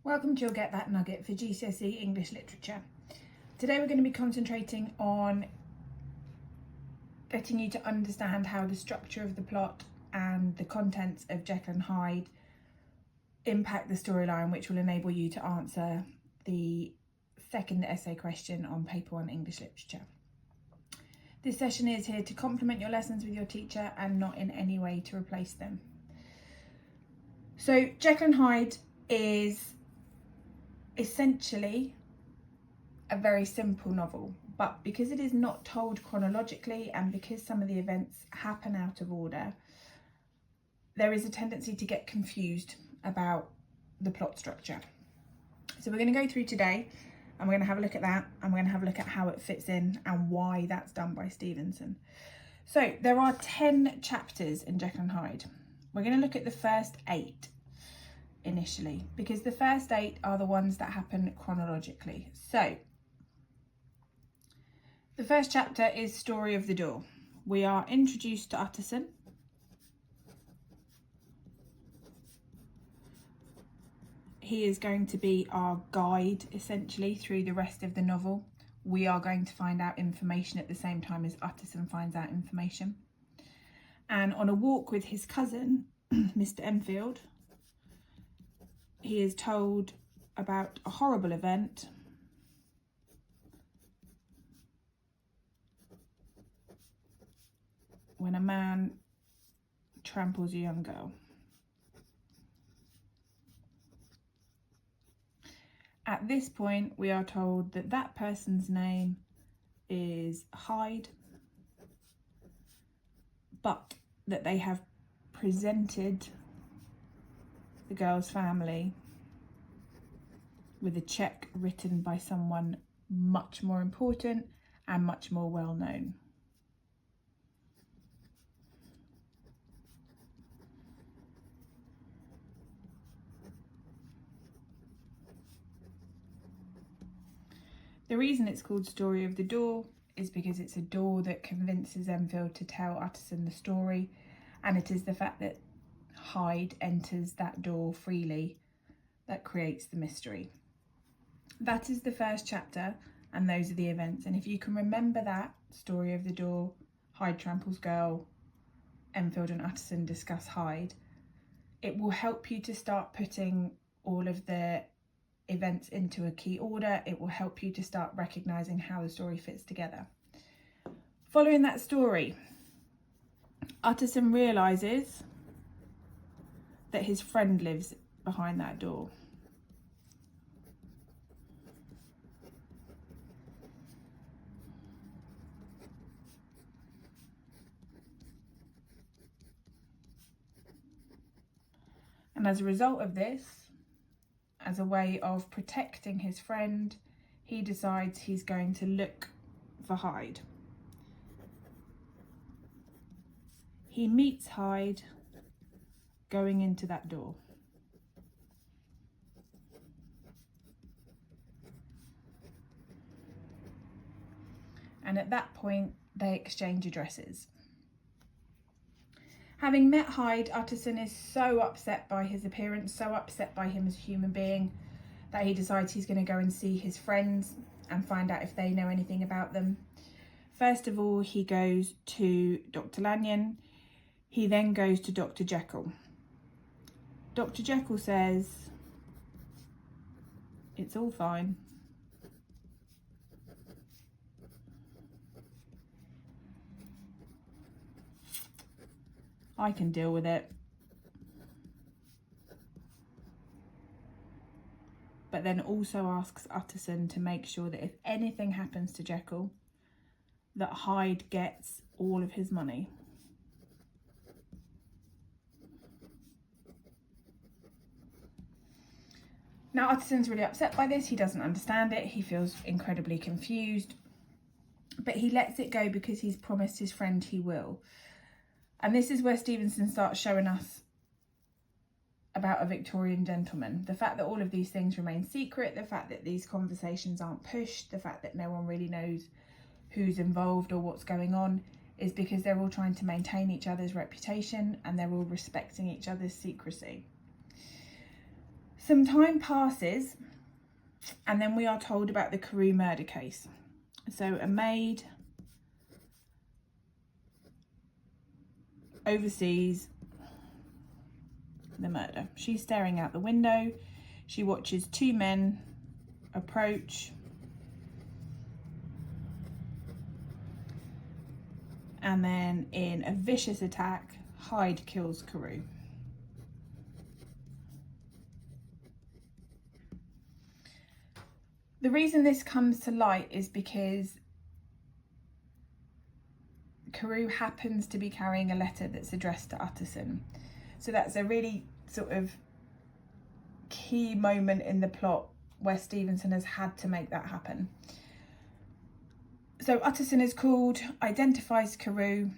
Welcome to You'll Get That Nugget for GCSE English Literature. Today we're going to be concentrating on getting you to understand how the structure of the plot and the contents of Jekyll and Hyde impact the storyline, which will enable you to answer the second essay question on Paper 1 English Literature. This session is here to complement your lessons with your teacher and not in any way to replace them. So Jekyll and Hyde is essentially a very simple novel, but because it is not told chronologically and because some of the events happen out of order, there is a tendency to get confused about the plot structure. So we're going to go through today and we're going to have a look at that, and we're going to have a look at how it fits in and why that's done by Stevenson. So there are 10 chapters in Jekyll and Hyde. We're going to look at the first 8 initially, because the first 8 are the ones that happen chronologically. So the first chapter is Story of the Door. We are introduced to Utterson. He is going to be our guide essentially through the rest of the novel. We are going to find out information at the same time as Utterson finds out information. And on a walk with his cousin, Mr. Enfield, he is told about a horrible event when a man tramples a young girl. At this point, we are told that that person's name is Hyde, but that they have presented the girl's family with a cheque written by someone much more important and much more well known. The reason it's called Story of the Door is because it's a door that convinces Enfield to tell Utterson the story, and it is the fact that Hyde enters that door freely that creates the mystery. That is the first chapter, and those are the events. And if you can remember that, Story of the Door, Hyde tramples girl, Enfield and Utterson discuss Hyde, it will help you to start putting all of the events into a key order. It will help you to start recognising how the story fits together. Following that story, Utterson realises that his friend lives behind that door. And as a result of this, as a way of protecting his friend, he decides he's going to look for Hyde. He meets Hyde going into that door. And at that point, they exchange addresses. Having met Hyde, Utterson is so upset by his appearance, so upset by him as a human being, that he decides he's going to go and see his friends and find out if they know anything about them. First of all, he goes to Dr. Lanyon. He then goes to Dr. Jekyll. Dr. Jekyll says, "It's all fine. I can deal with it." But then also asks Utterson to make sure that if anything happens to Jekyll, that Hyde gets all of his money. Now Utterson's really upset by this. He doesn't understand it. He feels incredibly confused, but he lets it go because he's promised his friend he will. And this is where Stevenson starts showing us about a Victorian gentleman. The fact that all of these things remain secret, the fact that these conversations aren't pushed, the fact that no one really knows who's involved or what's going on, is because they're all trying to maintain each other's reputation and they're all respecting each other's secrecy. Some time passes and then we are told about the Carew murder case. So a maid oversees the murder. She's staring out the window. She watches two men approach and then in a vicious attack, Hyde kills Carew. The reason this comes to light is because Carew happens to be carrying a letter that's addressed to Utterson. So that's a really sort of key moment in the plot where Stevenson has had to make that happen. So Utterson is called, identifies Carew,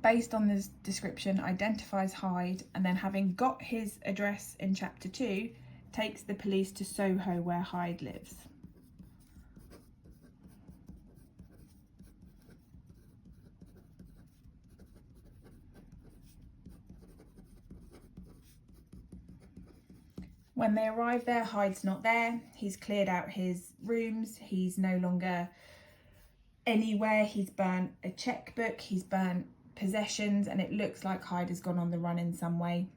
based on this description, identifies Hyde, and then having got his address in chapter 2, takes the police to Soho where Hyde lives. When they arrive there, Hyde's not there. He's cleared out his rooms. He's no longer anywhere. He's burnt a checkbook. He's burnt possessions, and it looks like Hyde has gone on the run in some way.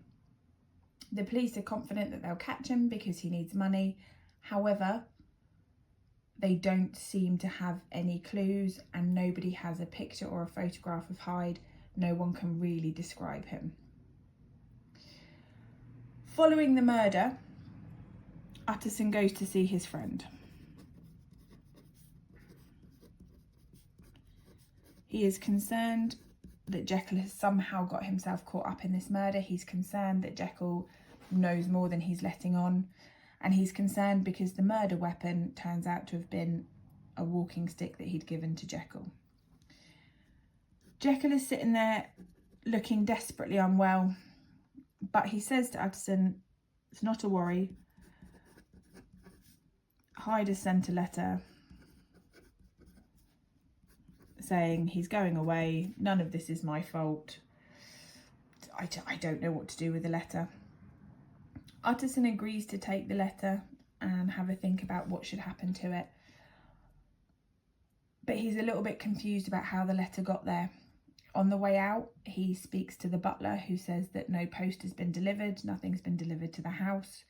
The police are confident that they'll catch him because he needs money. However, they don't seem to have any clues and nobody has a picture or a photograph of Hyde. No one can really describe him. Following the murder, Utterson goes to see his friend. He is concerned that Jekyll has somehow got himself caught up in this murder. He's concerned that Jekyll knows more than he's letting on. And he's concerned because the murder weapon turns out to have been a walking stick that he'd given to Jekyll. Jekyll is sitting there looking desperately unwell, but he says to Utterson, it's not a worry. Hyde has sent a letter saying he's going away. None of this is my fault. I don't know what to do with the letter. Utterson agrees to take the letter and have a think about what should happen to it. But he's a little bit confused about how the letter got there. On the way out, he speaks to the butler who says that no post has been delivered, nothing's been delivered to the house.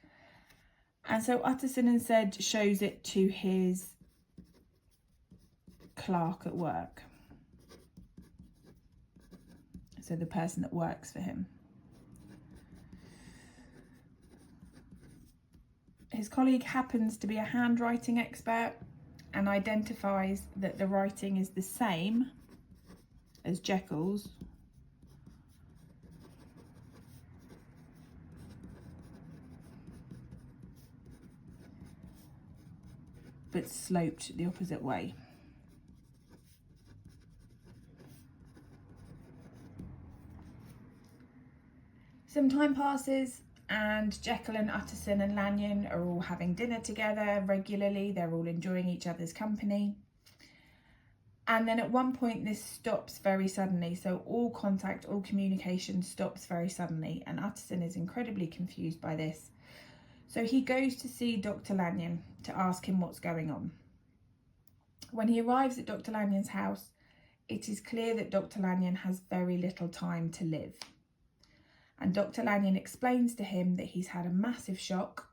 And so Utterson instead shows it to his clerk at work. So the person that works for him. His colleague happens to be a handwriting expert and identifies that the writing is the same as Jekyll's, but sloped the opposite way. Some time passes and Jekyll and Utterson and Lanyon are all having dinner together regularly. They're all enjoying each other's company. And then at one point this stops very suddenly. So all contact, all communication stops very suddenly. And Utterson is incredibly confused by this. So he goes to see Dr. Lanyon to ask him what's going on. When he arrives at Dr. Lanyon's house, it is clear that Dr. Lanyon has very little time to live. And Dr. Lanyon explains to him that he's had a massive shock.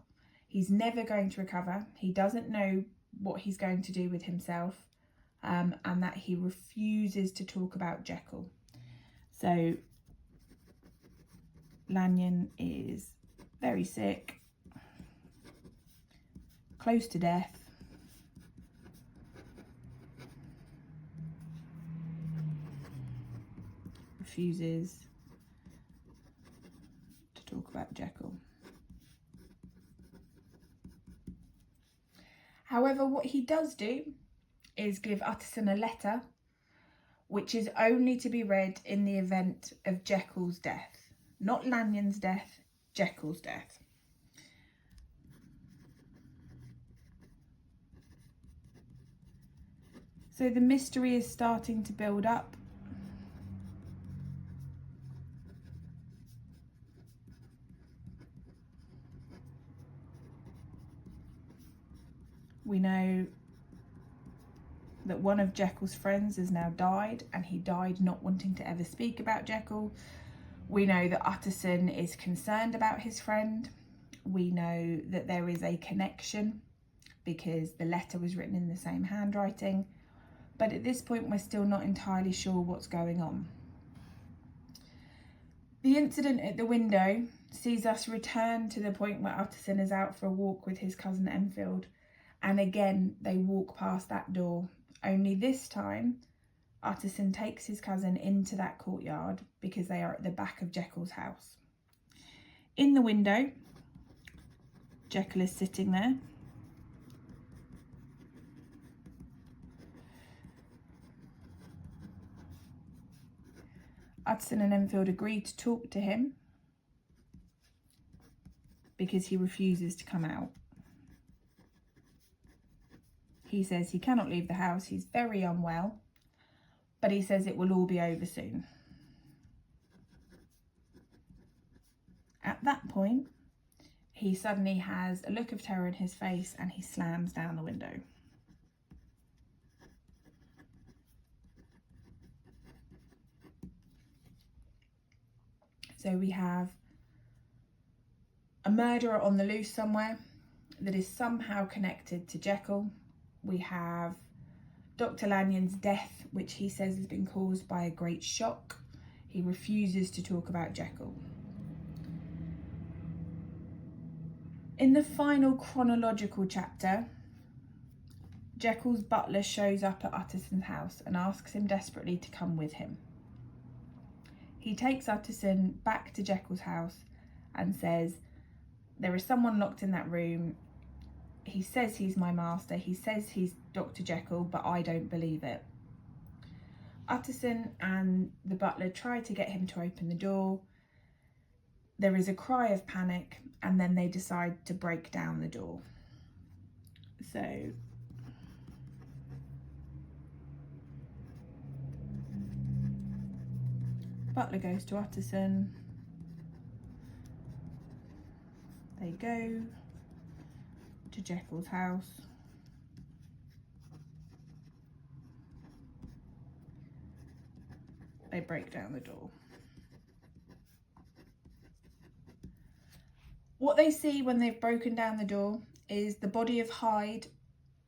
He's never going to recover. He doesn't know what he's going to do with himself, and that he refuses to talk about Jekyll. So Lanyon is very sick, close to death. Refuses talk about Jekyll. However, what he does do is give Utterson a letter which is only to be read in the event of Jekyll's death. Not Lanyon's death, Jekyll's death. So the mystery is starting to build up. We know that one of Jekyll's friends has now died, and he died not wanting to ever speak about Jekyll. We know that Utterson is concerned about his friend. We know that there is a connection because the letter was written in the same handwriting. But at this point, we're still not entirely sure what's going on. The incident at the window sees us return to the point where Utterson is out for a walk with his cousin Enfield. And again, they walk past that door. Only this time, Utterson takes his cousin into that courtyard because they are at the back of Jekyll's house. In the window, Jekyll is sitting there. Utterson and Enfield agree to talk to him because he refuses to come out. He says he cannot leave the house, he's very unwell, but he says it will all be over soon. At that point, he suddenly has a look of terror in his face and he slams down the window. So we have a murderer on the loose somewhere that is somehow connected to Jekyll. We have Dr. Lanyon's death, which he says has been caused by a great shock. He refuses to talk about Jekyll. In the final chronological chapter, Jekyll's butler shows up at Utterson's house and asks him desperately to come with him. He takes Utterson back to Jekyll's house and says, there is someone locked in that room. He says he's my master. He says he's Dr. Jekyll, but I don't believe it. Utterson and the butler try to get him to open the door. There is a cry of panic, and then they decide to break down the door. So butler goes to Utterson. They go to Jekyll's house. They break down the door. What they see when they've broken down the door is the body of Hyde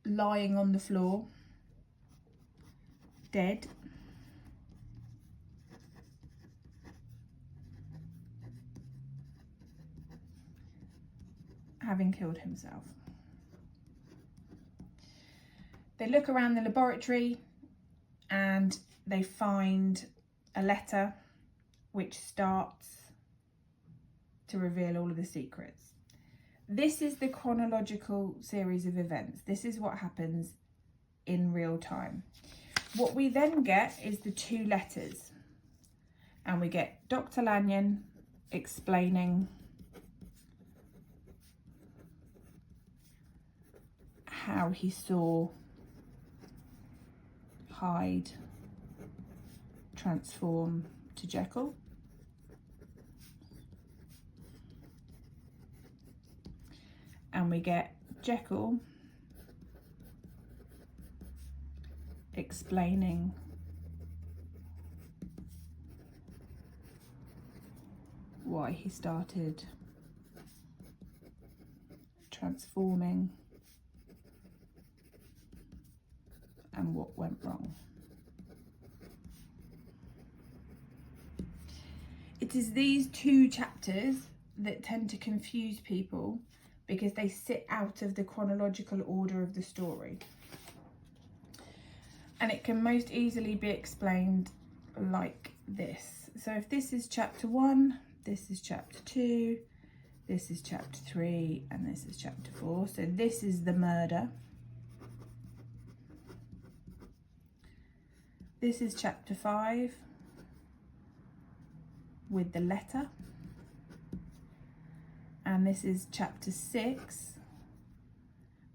lying on the floor, dead. Having killed himself. They look around the laboratory and they find a letter which starts to reveal all of the secrets. This is the chronological series of events. This is what happens in real time. What we then get is the two letters, and we get Dr. Lanyon explaining how he saw Hyde transform to Jekyll. And we get Jekyll explaining why he started transforming and what went wrong. It is these two chapters that tend to confuse people because they sit out of the chronological order of the story. And it can most easily be explained like this. So if this is chapter 1, this is chapter 2, this is chapter 3, and this is chapter 4. So this is the murder. This is chapter 5 with the letter. And this is chapter 6,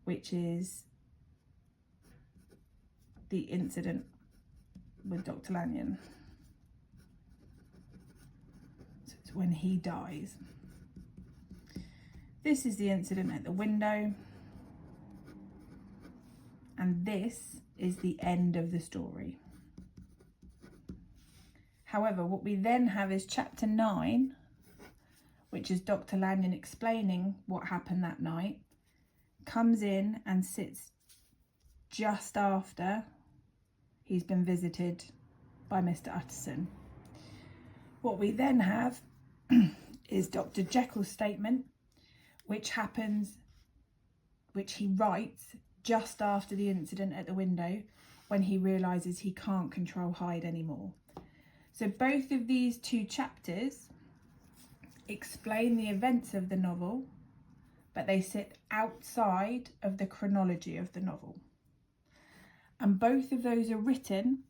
which is the incident with Dr. Lanyon. So it's when he dies. This is the incident at the window. and this is the end of the story. However, what we then have is chapter 9, which is Dr. Lanyon explaining what happened that night, comes in and sits just after he's been visited by Mr. Utterson. What we then have is Dr. Jekyll's statement, which he writes just after the incident at the window, when he realises he can't control Hyde anymore. So both of these two chapters explain the events of the novel, but they sit outside of the chronology of the novel. And both of those are written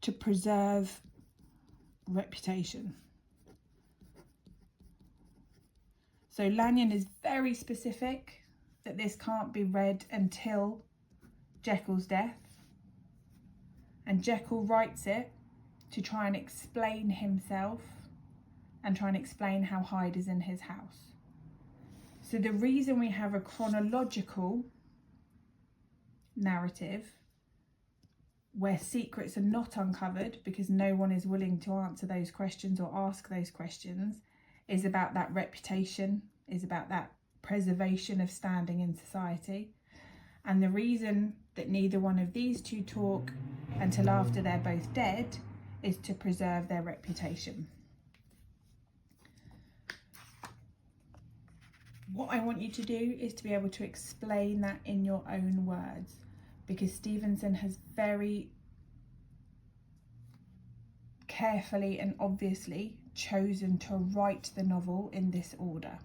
to preserve reputation. So Lanyon is very specific that this can't be read until Jekyll's death, and Jekyll writes it to try and explain himself and try and explain how Hyde is in his house. So the reason we have a chronological narrative where secrets are not uncovered because no one is willing to answer those questions or ask those questions is about that reputation, is about that preservation of standing in society. And the reason that neither one of these two talk until after they're both dead is to preserve their reputation. What I want you to do is to be able to explain that in your own words, because Stevenson has very carefully and obviously chosen to write the novel in this order.